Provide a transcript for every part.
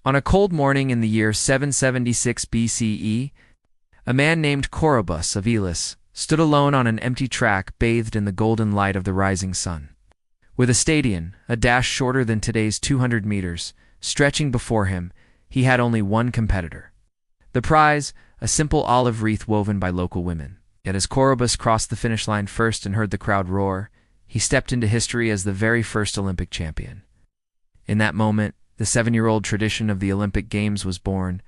On a cold morning in the year 776 BCE, a man named Corobus of Elis stood alone on an empty track bathed in the golden light of the rising sun. With a stadion, a dash shorter than today's 200 meters, stretching before him, he had only one competitor. The prize, a simple olive wreath woven by local women. Yet as Corobus crossed the finish line first and heard the crowd roar, he stepped into history as the very first Olympic champion. In that moment, the 7-year-old tradition of the Olympic Games was born,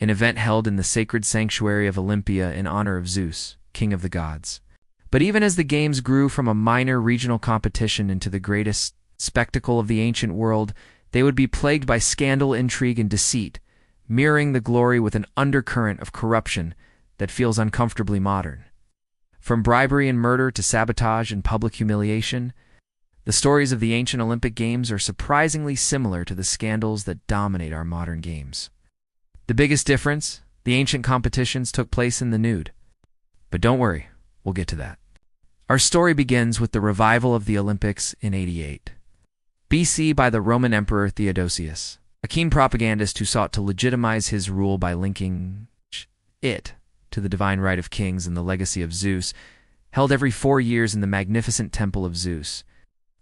an event held in the sacred sanctuary of Olympia in honor of Zeus, king of the gods. But even as the Games grew from a minor regional competition into the greatest spectacle of the ancient world, they would be plagued by scandal, intrigue, and deceit, mirroring the glory with an undercurrent of corruption that feels uncomfortably modern. From bribery and murder to sabotage and public humiliation, the stories of the ancient Olympic Games are surprisingly similar to the scandals that dominate our modern games. The biggest difference, the ancient competitions took place in the nude. But don't worry, we'll get to that. Our story begins with the revival of the Olympics in 88 BC by the Roman Emperor Theodosius, a keen propagandist who sought to legitimize his rule by linking it to the divine right of kings and the legacy of Zeus, held every 4 years in the magnificent temple of Zeus,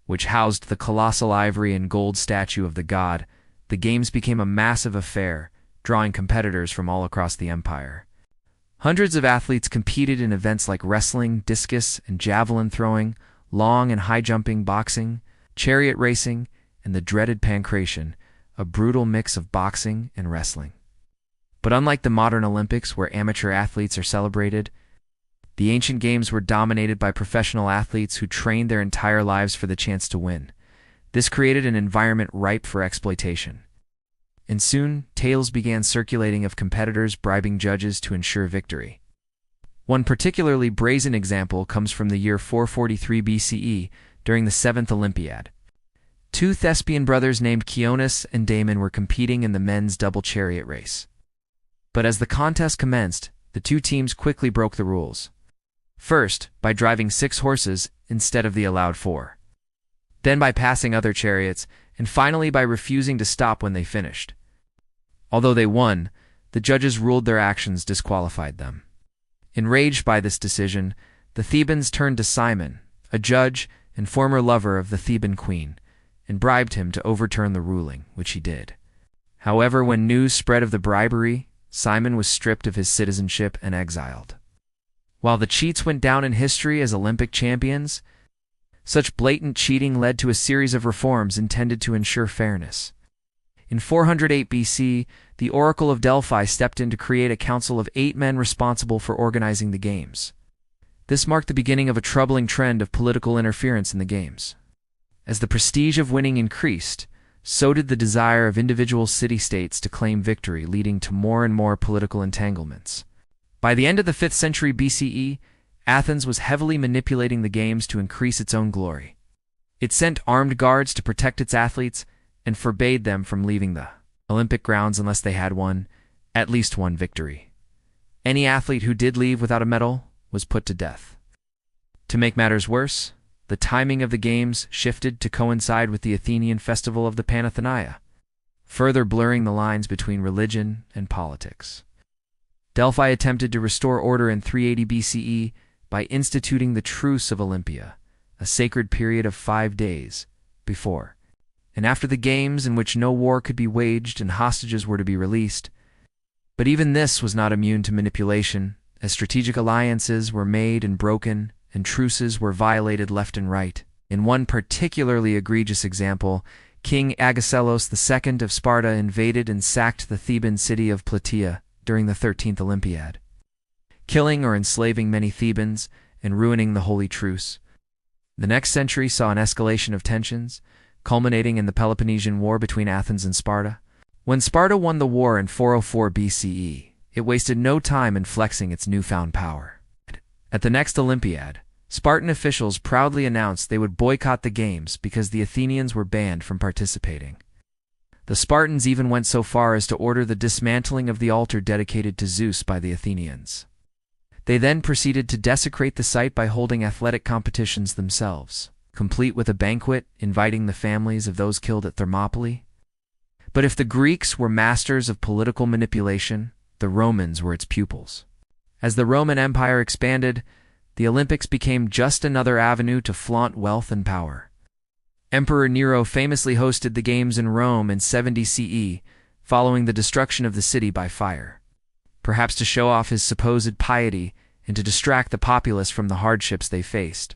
which housed the colossal ivory and gold statue of the god. The games became a massive affair, drawing competitors from all across the empire. Hundreds of athletes competed in events like wrestling, discus and javelin throwing, long and high jumping, boxing, chariot racing, and the dreaded pancration, a brutal mix of boxing and wrestling. But unlike the modern Olympics, where amateur athletes are celebrated, the ancient games were dominated by professional athletes who trained their entire lives for the chance to win. This created an environment ripe for exploitation. And soon, tales began circulating of competitors bribing judges to ensure victory. One particularly brazen example comes from the year 443 BCE, during the 7th Olympiad. 2 Thespian brothers named Chionis and Damon were competing in the men's double chariot race. But as the contest commenced, the 2 teams quickly broke the rules. First, by driving 6 horses instead of the allowed 4. Then by passing other chariots, and finally by refusing to stop when they finished. Although they won, the judges ruled their actions disqualified them. Enraged by this decision, the Thebans turned to Simon, a judge and former lover of the Theban queen, and bribed him to overturn the ruling, which he did. However, when news spread of the bribery, Simon was stripped of his citizenship and exiled. While the cheats went down in history as Olympic champions, such blatant cheating led to a series of reforms intended to ensure fairness. In 408 BC, the Oracle of Delphi stepped in to create a council of 8 men responsible for organizing the games. This marked the beginning of a troubling trend of political interference in the games. As the prestige of winning increased, so did the desire of individual city-states to claim victory, leading to more and more political entanglements. By the end of the 5th century BCE, Athens was heavily manipulating the games to increase its own glory. It sent armed guards to protect its athletes and forbade them from leaving the Olympic grounds unless they had won at least one victory. Any athlete who did leave without a medal was put to death. To make matters worse, the timing of the games shifted to coincide with the Athenian festival of the Panathenaea, further blurring the lines between religion and politics. Delphi attempted to restore order in 380 BCE by instituting the Truce of Olympia, a sacred period of 5 days, before and after the games, in which no war could be waged and hostages were to be released. But even this was not immune to manipulation, as strategic alliances were made and broken, and truces were violated left and right. In one particularly egregious example, King Agesilaus II of Sparta invaded and sacked the Theban city of Plataea during the 13th Olympiad, killing or enslaving many Thebans and ruining the Holy Truce. The next century saw an escalation of tensions, culminating in the Peloponnesian War between Athens and Sparta. When Sparta won the war in 404 BCE, it wasted no time in flexing its newfound power. At the next Olympiad, Spartan officials proudly announced they would boycott the games because the Athenians were banned from participating. The Spartans even went so far as to order the dismantling of the altar dedicated to Zeus by the Athenians. They then proceeded to desecrate the site by holding athletic competitions themselves, complete with a banquet inviting the families of those killed at Thermopylae. But if the Greeks were masters of political manipulation, the Romans were its pupils. As the Roman Empire expanded, the Olympics became just another avenue to flaunt wealth and power. Emperor Nero famously hosted the Games in Rome in 70 CE, following the destruction of the city by fire, perhaps to show off his supposed piety and to distract the populace from the hardships they faced.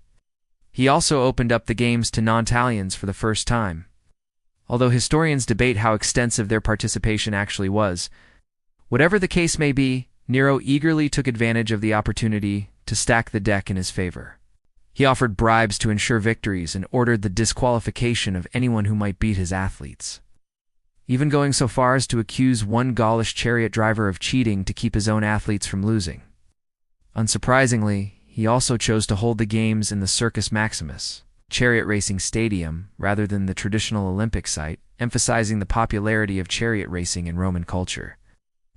He also opened up the Games to non-Italians for the first time. Although historians debate how extensive their participation actually was, whatever the case may be, Nero eagerly took advantage of the opportunity to stack the deck in his favor. He offered bribes to ensure victories and ordered the disqualification of anyone who might beat his athletes, even going so far as to accuse one Gaulish chariot driver of cheating to keep his own athletes from losing. Unsurprisingly, he also chose to hold the Games in the Circus Maximus, chariot racing stadium, rather than the traditional Olympic site, emphasizing the popularity of chariot racing in Roman culture.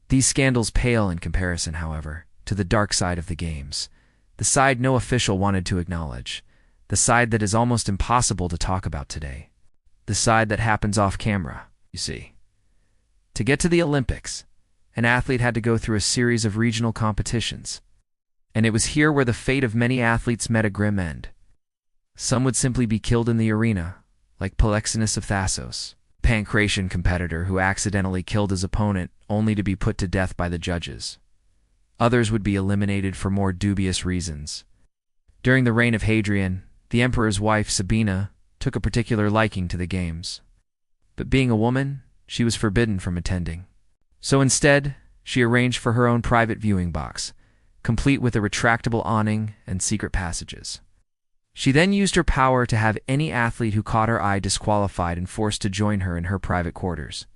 These scandals pale in comparison, however, to the dark side of the Games, the side no official wanted to acknowledge, the side that is almost impossible to talk about today, the side that happens off camera, you see. To get to the Olympics, an athlete had to go through a series of regional competitions, and it was here where the fate of many athletes met a grim end. Some would simply be killed in the arena, like Polixenes of Thasos, a Pancratian competitor who accidentally killed his opponent only to be put to death by the judges. Others would be eliminated for more dubious reasons. During the reign of Hadrian, the emperor's wife, Sabina, took a particular liking to the Games. But being a woman, she was forbidden from attending. So instead, she arranged for her own private viewing box, complete with a retractable awning and secret passages. She then used her power to have any athlete who caught her eye disqualified and forced to join her in her private quarters.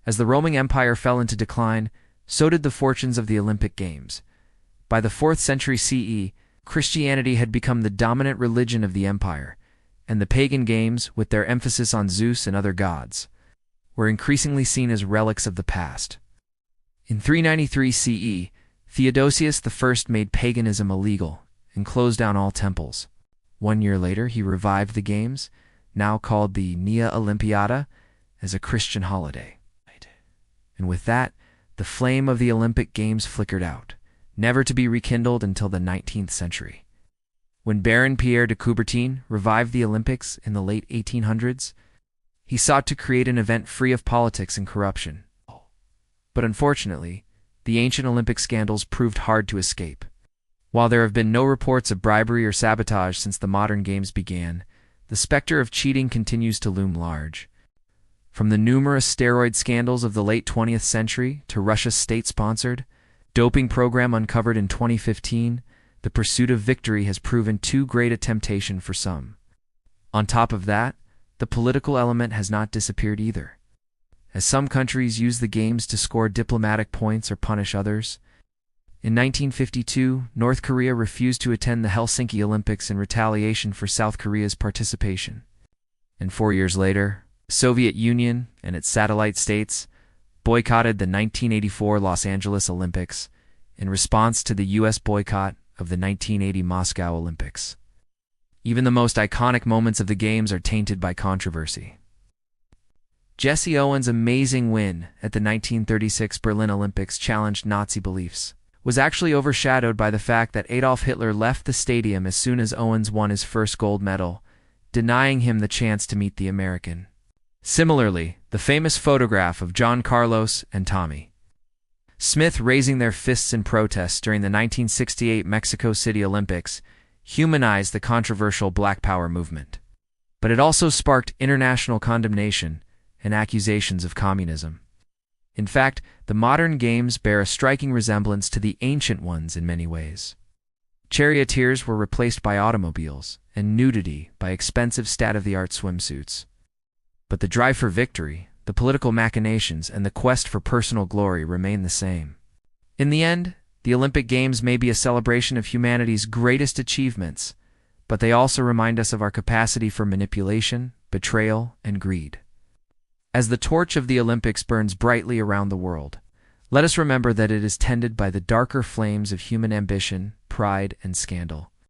As the Roman Empire fell into decline, so did the fortunes of the Olympic Games. By the 4th century CE, Christianity had become the dominant religion of the empire, and the pagan games, with their emphasis on Zeus and other gods, were increasingly seen as relics of the past. In 393 CE, Theodosius I made paganism illegal and closed down all temples. 1 year later, he revived the Games, now called the Nea Olympiada, as a Christian holiday. And with that, the flame of the Olympic Games flickered out, never to be rekindled until the 19th century. When Baron Pierre de Coubertin revived the Olympics in the late 1800s, he sought to create an event free of politics and corruption. But unfortunately, the ancient Olympic scandals proved hard to escape. While there have been no reports of bribery or sabotage since the modern Games began, the specter of cheating continues to loom large. From the numerous steroid scandals of the late 20th century to Russia's state-sponsored doping program uncovered in 2015, the pursuit of victory has proven too great a temptation for some. On top of that, the political element has not disappeared either. As some countries use the Games to score diplomatic points or punish others, in 1952, North Korea refused to attend the Helsinki Olympics in retaliation for South Korea's participation. And 4 years later, the Soviet Union and its satellite states boycotted the 1984 Los Angeles Olympics in response to the U.S. boycott of the 1980 Moscow Olympics. Even the most iconic moments of the Games are tainted by controversy. Jesse Owens' amazing win at the 1936 Berlin Olympics challenged Nazi beliefs, was actually overshadowed by the fact that Adolf Hitler left the stadium as soon as Owens won his first gold medal, denying him the chance to meet the American. Similarly, the famous photograph of John Carlos and Tommy Smith raising their fists in protest during the 1968 Mexico City Olympics humanized the controversial Black Power movement. But it also sparked international condemnation and accusations of communism. In fact, the modern Games bear a striking resemblance to the ancient ones in many ways. Charioteers were replaced by automobiles, and nudity by expensive state-of-the-art swimsuits. But the drive for victory, the political machinations, and the quest for personal glory remain the same. In the end, the Olympic Games may be a celebration of humanity's greatest achievements, but they also remind us of our capacity for manipulation, betrayal, and greed. As the torch of the Olympics burns brightly around the world, let us remember that it is tended by the darker flames of human ambition, pride, and scandal.